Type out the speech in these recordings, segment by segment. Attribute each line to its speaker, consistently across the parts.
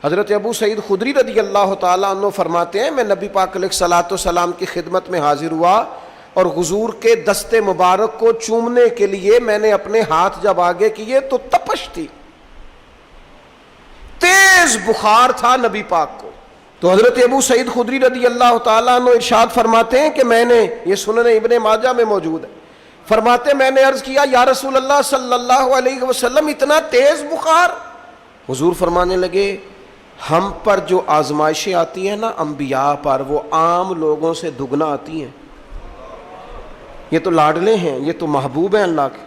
Speaker 1: حضرت ابو سعید خدری رضی اللہ تعالیٰ عنہ فرماتے ہیں میں نبی پاک علیہ الصلوۃ والسلام کی خدمت میں حاضر ہوا اور حضور کے دست مبارک کو چومنے کے لیے میں نے اپنے ہاتھ جب آگے کیے تو تپش تھی، تیز بخار تھا نبی پاک کو۔ تو حضرت ابو سعید خدری رضی اللہ تعالیٰ عنہ ارشاد فرماتے ہیں کہ میں نے، یہ سنن ابن ماجہ میں موجود ہے، فرماتے میں نے عرض کیا یا رسول اللہ صلی اللہ علیہ وسلم اتنا تیز بخار؟ حضور فرمانے لگے ہم پر جو آزمائشیں آتی ہیں نا انبیاء پر، وہ عام لوگوں سے دگنا آتی ہیں۔ یہ تو لاڈلے ہیں، یہ تو محبوب ہیں اللہ کے۔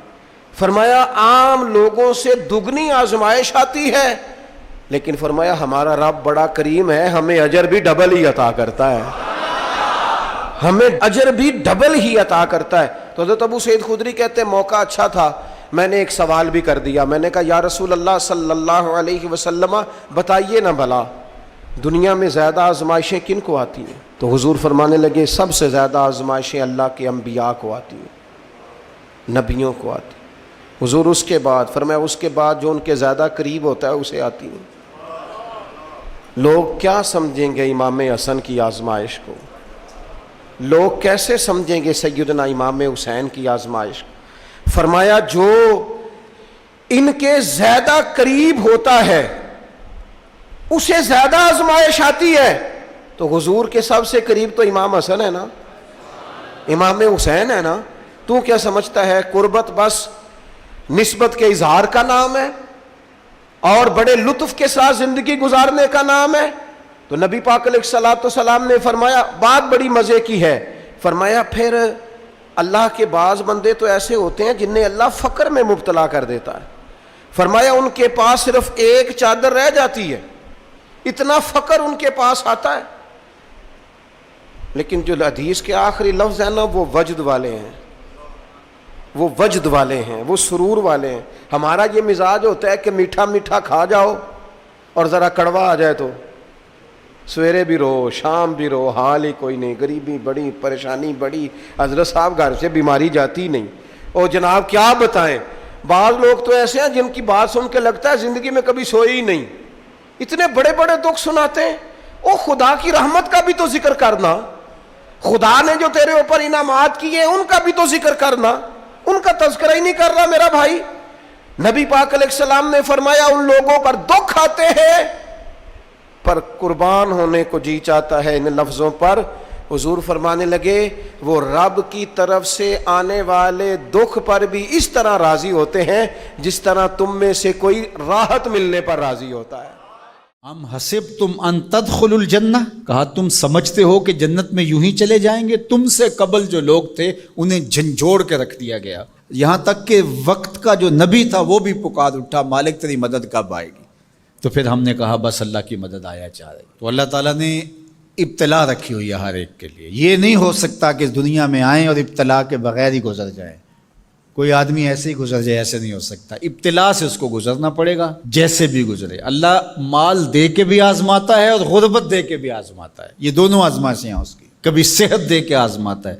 Speaker 1: فرمایا عام لوگوں سے دگنی آزمائش آتی ہے، لیکن فرمایا ہمارا رب بڑا کریم ہے، ہمیں اجر بھی ڈبل ہی عطا کرتا ہے، ہمیں اجر بھی ڈبل ہی عطا کرتا ہے۔ تو حضرت ابو سعید خدری کہتے ہیں موقع اچھا تھا، میں نے ایک سوال بھی کر دیا، میں نے کہا یا رسول اللہ صلی اللہ علیہ وسلم بتائیے نا بھلا دنیا میں زیادہ آزمائشیں کن کو آتی ہیں؟ تو حضور فرمانے لگے سب سے زیادہ آزمائشیں اللہ کے انبیاء کو آتی ہیں، نبیوں کو آتی ہیں۔ حضور اس کے بعد فرمایا اس کے بعد جو ان کے زیادہ قریب ہوتا ہے اسے آتی ہیں۔ لوگ کیا سمجھیں گے امام حسن کی آزمائش کو؟ لوگ کیسے سمجھیں گے سیدنا امام حسین کی آزمائش کو؟ فرمایا جو ان کے زیادہ قریب ہوتا ہے اسے زیادہ آزمائش آتی ہے۔ تو حضور کے سب سے قریب تو امام حسن ہے نا، امام حسین ہے نا، تو کیا سمجھتا ہے قربت بس نسبت کے اظہار کا نام ہے اور بڑے لطف کے ساتھ زندگی گزارنے کا نام ہے؟ تو نبی پاک علیہ الصلوۃ والسلام نے فرمایا بات بڑی مزے کی ہے، فرمایا پھر اللہ کے بعض بندے تو ایسے ہوتے ہیں جنہیں اللہ فقر میں مبتلا کر دیتا ہے۔ فرمایا ان کے پاس صرف ایک چادر رہ جاتی ہے، اتنا فقر ان کے پاس آتا ہے، لیکن جو حدیث کے آخری لفظ ہیں نا وہ وجد والے ہیں، وہ وجد والے ہیں، وہ سرور والے ہیں۔ ہمارا یہ مزاج ہوتا ہے کہ میٹھا میٹھا کھا جاؤ اور ذرا کڑوا آ جائے تو سویرے بھی رو شام بھی رو، حال ہی کوئی نہیں، غریبی بڑی، پریشانی بڑی، حضرت صاحب گھر سے بیماری جاتی نہیں، اور جناب کیا بتائیں بعض لوگ تو ایسے ہیں جن کی بات سن کے لگتا ہے زندگی میں کبھی سوئے ہی نہیں، اتنے بڑے بڑے دکھ سناتے ہیں۔ او خدا کی رحمت کا بھی تو ذکر کرنا، خدا نے جو تیرے اوپر انعامات کیے ان کا بھی تو ذکر کرنا، ان کا تذکرہ ہی نہیں کر رہا میرا بھائی۔ نبی پاک علیہ السلام نے فرمایا ان لوگوں پر دکھ آتے ہیں پر قربان ہونے کو جی چاہتا ہے ان لفظوں پر۔ حضور فرمانے لگے وہ رب کی طرف سے آنے والے دکھ پر بھی اس طرح راضی ہوتے ہیں جس طرح تم میں سے کوئی راحت ملنے پر راضی ہوتا ہے۔
Speaker 2: ام حسبتم ان تدخلوا الجنہ، کہا تم سمجھتے ہو کہ جنت میں یوں ہی چلے جائیں گے؟ تم سے قبل جو لوگ تھے انہیں جھنجھوڑ کے رکھ دیا گیا، یہاں تک کہ وقت کا جو نبی تھا وہ بھی پکار اٹھا مالک تیری مدد کب آئے گی؟ تو پھر ہم نے کہا بس اللہ کی مدد آیا چاہ رہی۔ تو اللہ تعالیٰ نے ابتلا رکھی ہوئی ہے ہر ایک کے لیے، یہ نہیں ہو سکتا کہ اس دنیا میں آئیں اور ابتلا کے بغیر ہی گزر جائیں۔ کوئی آدمی ایسے ہی گزر جائے، ایسے نہیں ہو سکتا، ابتلا سے اس کو گزرنا پڑے گا جیسے بھی گزرے۔ اللہ مال دے کے بھی آزماتا ہے اور غربت دے کے بھی آزماتا ہے، یہ دونوں آزمائشیں ہیں اس کی۔ کبھی صحت دے کے آزماتا ہے،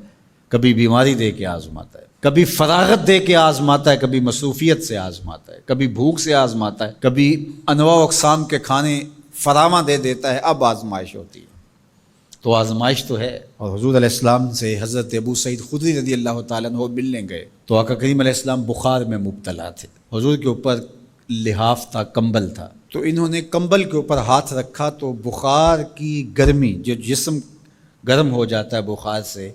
Speaker 2: کبھی بیماری دے کے آزماتا ہے، کبھی فراغت دے کے آزماتا ہے، کبھی مصروفیت سے آزماتا ہے، کبھی بھوک سے آزماتا ہے، کبھی انواع و اقسام کے کھانے فراواں دے دیتا ہے، اب آزمائش ہوتی ہے۔ تو آزمائش تو ہے۔ اور حضور علیہ السلام سے حضرت ابو سعید خدری رضی اللہ تعالیٰ عنہ ملنے گئے تو آقا کریم علیہ السلام بخار میں مبتلا تھے، حضور کے اوپر لحاف تھا، کمبل تھا، تو انہوں نے کمبل کے اوپر ہاتھ رکھا تو بخار کی گرمی، جو جسم گرم ہو جاتا ہے بخار سے،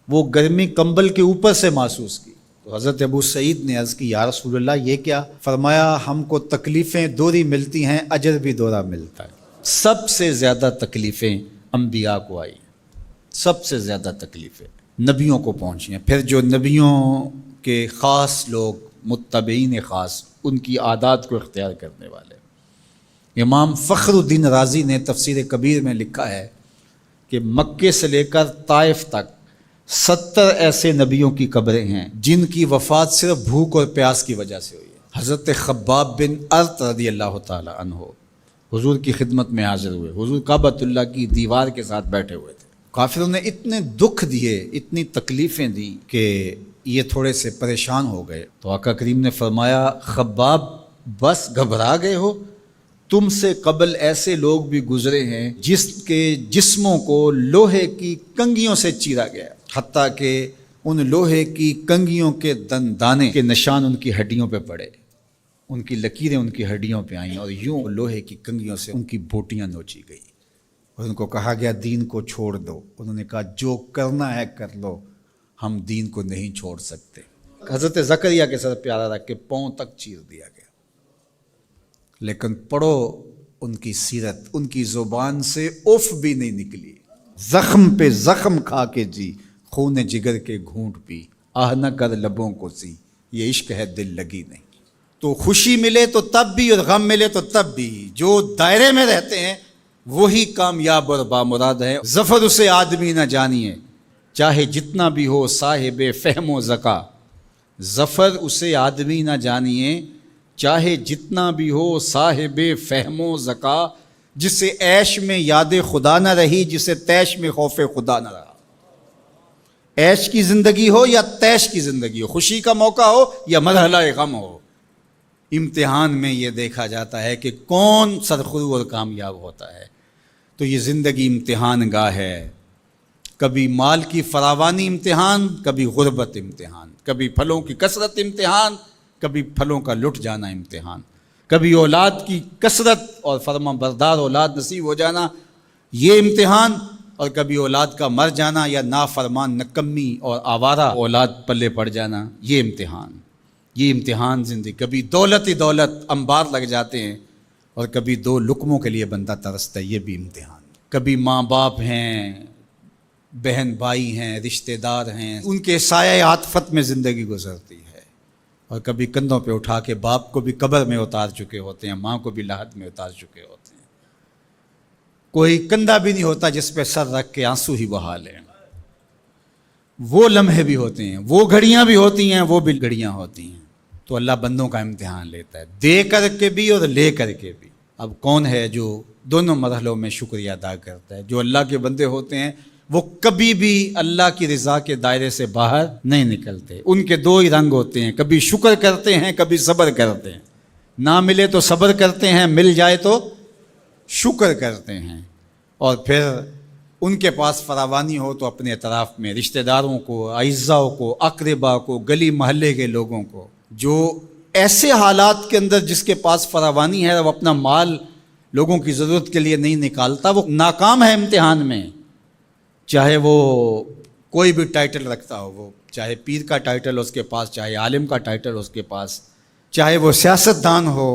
Speaker 2: وہ گرمی کمبل کے اوپر سے محسوس کی۔ تو حضرت ابو سعید نے عرض کی یا رسول اللہ یہ کیا؟ فرمایا ہم کو تکلیفیں دوہری ملتی ہیں، اجر بھی دوہرا ملتا ہے۔ سب سے زیادہ تکلیفیں انبیاء کو آئی، سب سے زیادہ تکلیفیں نبیوں کو پہنچی ہیں۔ پھر جو نبیوں کے خاص لوگ، متبعین خاص، ان کی عادات کو اختیار کرنے والے۔ امام فخر الدین رازی نے تفسیر کبیر میں لکھا ہے کہ مکے سے لے کر طائف تک 70 ایسے نبیوں کی قبریں ہیں جن کی وفات صرف بھوک اور پیاس کی وجہ سے ہوئی ہے۔ حضرت خباب بن ارت رضی اللہ تعالی عنہ حضور کی خدمت میں حاضر ہوئے، حضور کعبۃ اللہ کی دیوار کے ساتھ بیٹھے ہوئے تھے، کافروں نے اتنے دکھ دیے، اتنی تکلیفیں دی کہ یہ تھوڑے سے پریشان ہو گئے۔ تو آقا کریم نے فرمایا خباب بس گھبرا گئے ہو، تم سے قبل ایسے لوگ بھی گزرے ہیں جس کے جسموں کو لوہے کی کنگھیوں سے چیرا گیا، حتیٰ کہ ان لوہے کی کنگھیوں کے دندانے کے نشان ان کی ہڈیوں پہ پڑے، ان کی لکیریں ان کی ہڈیوں پہ آئیں، اور یوں لوہے کی کنگھیوں سے ان کی بوٹیاں نوچی گئی، اور ان کو کہا گیا دین کو چھوڑ دو۔ انہوں نے کہا جو کرنا ہے کر لو، ہم دین کو نہیں چھوڑ سکتے۔ حضرت زکریا کے سر پیارا رکھ کے پاؤں تک چیر دیا گیا، لیکن پڑھو ان کی سیرت، ان کی زبان سے اف بھی نہیں نکلی، زخم پہ زخم کھا کے جی، خون جگر کے گھونٹ پی، آہ نہ کر لبوں کو سی، یہ عشق ہے دل لگی نہیں۔ تو خوشی ملے تو تب بھی اور غم ملے تو تب بھی جو دائرے میں رہتے ہیں وہی کامیاب اور بامراد ہے۔ ظفر اسے آدمی نہ جانیے چاہے جتنا بھی ہو صاحب فہم و ذکا، ظفر اسے آدمی نہ جانیے چاہے جتنا بھی ہو صاحب فہم و ذکا، جسے عیش میں یاد خدا نہ رہی، جسے تیش میں خوف خدا نہ رہا۔ عیش کی زندگی ہو یا تیش کی زندگی ہو، خوشی کا موقع ہو یا مرحلہ غم ہو، امتحان میں یہ دیکھا جاتا ہے کہ کون سرخرو اور کامیاب ہوتا ہے۔ تو یہ زندگی امتحان گاہ ہے، کبھی مال کی فراوانی امتحان، کبھی غربت امتحان، کبھی پھلوں کی کثرت امتحان، کبھی پھلوں کا لٹ جانا امتحان، کبھی اولاد کی کثرت اور فرما بردار اولاد نصیب ہو جانا یہ امتحان، اور کبھی اولاد کا مر جانا یا نافرمان نکمی اور آوارہ اولاد پلے پڑ جانا یہ امتحان۔ یہ امتحان زندگی، کبھی دولت ہی دولت انبار لگ جاتے ہیں، اور کبھی دو لقموں کے لیے بندہ ترستا ہے، یہ بھی امتحان۔ کبھی ماں باپ ہیں، بہن بھائی ہیں، رشتہ دار ہیں، ان کے سایہ عاطفت میں زندگی گزرتی ہے، اور کبھی کندھوں پہ اٹھا کے باپ کو بھی قبر میں اتار چکے ہوتے ہیں، ماں کو بھی لاحد میں اتار چکے ہوتے ہیں، کوئی کندھا بھی نہیں ہوتا جس پہ سر رکھ کے آنسو ہی بہا لیں۔ وہ لمحے بھی ہوتے ہیں، وہ گھڑیاں بھی ہوتی ہیں، وہ بھی گھڑیاں ہوتی ہیں۔ تو اللہ بندوں کا امتحان لیتا ہے، دے کر کے بھی اور لے کر کے بھی۔ اب کون ہے جو دونوں مرحلوں میں شکریہ ادا کرتا ہے؟ جو اللہ کے بندے ہوتے ہیں وہ کبھی بھی اللہ کی رضا کے دائرے سے باہر نہیں نکلتے۔ ان کے دو ہی رنگ ہوتے ہیں، کبھی شکر کرتے ہیں، کبھی صبر کرتے ہیں۔ نہ ملے تو صبر کرتے ہیں، مل جائے تو شکر کرتے ہیں، اور پھر ان کے پاس فراوانی ہو تو اپنے اطراف میں رشتہ داروں کو، اعزاؤں کو، اقربا کو، گلی محلے کے لوگوں کو۔ جو ایسے حالات کے اندر جس کے پاس فراوانی ہے وہ اپنا مال لوگوں کی ضرورت کے لیے نہیں نکالتا، وہ ناکام ہے امتحان میں، چاہے وہ کوئی بھی ٹائٹل رکھتا ہو، وہ چاہے پیر کا ٹائٹل اس کے پاس، چاہے عالم کا ٹائٹل اس کے پاس، چاہے وہ سیاستدان ہو،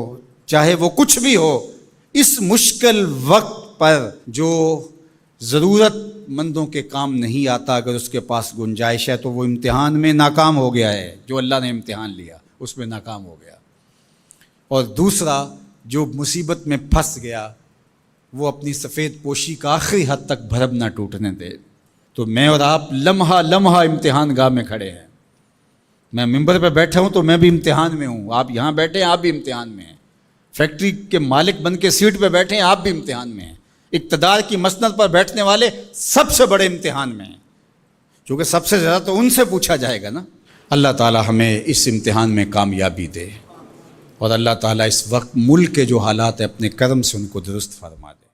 Speaker 2: چاہے وہ کچھ بھی ہو۔ اس مشکل وقت پر جو ضرورت مندوں کے کام نہیں آتا، اگر اس کے پاس گنجائش ہے تو وہ امتحان میں ناکام ہو گیا ہے۔ جو اللہ نے امتحان لیا اس میں ناکام ہو گیا۔ اور دوسرا جو مصیبت میں پھنس گیا وہ اپنی سفید پوشی کا آخری حد تک بھرم نہ ٹوٹنے دے۔ تو میں اور آپ لمحہ لمحہ امتحان گاہ میں کھڑے ہیں۔ میں ممبر پہ بیٹھا ہوں تو میں بھی امتحان میں ہوں، آپ یہاں بیٹھے ہیں آپ بھی امتحان میں ہیں، فیکٹری کے مالک بن کے سیٹ پہ بیٹھے ہیں آپ بھی امتحان میں ہیں، اقتدار کی مسند پر بیٹھنے والے سب سے بڑے امتحان میں ہیں، کیونکہ سب سے زیادہ تو ان سے پوچھا جائے گا نا۔ اللہ تعالی ہمیں اس امتحان میں کامیابی دے، اور اللہ تعالیٰ اس وقت ملک کے جو حالات ہیں اپنے کرم سے ان کو درست فرما دے۔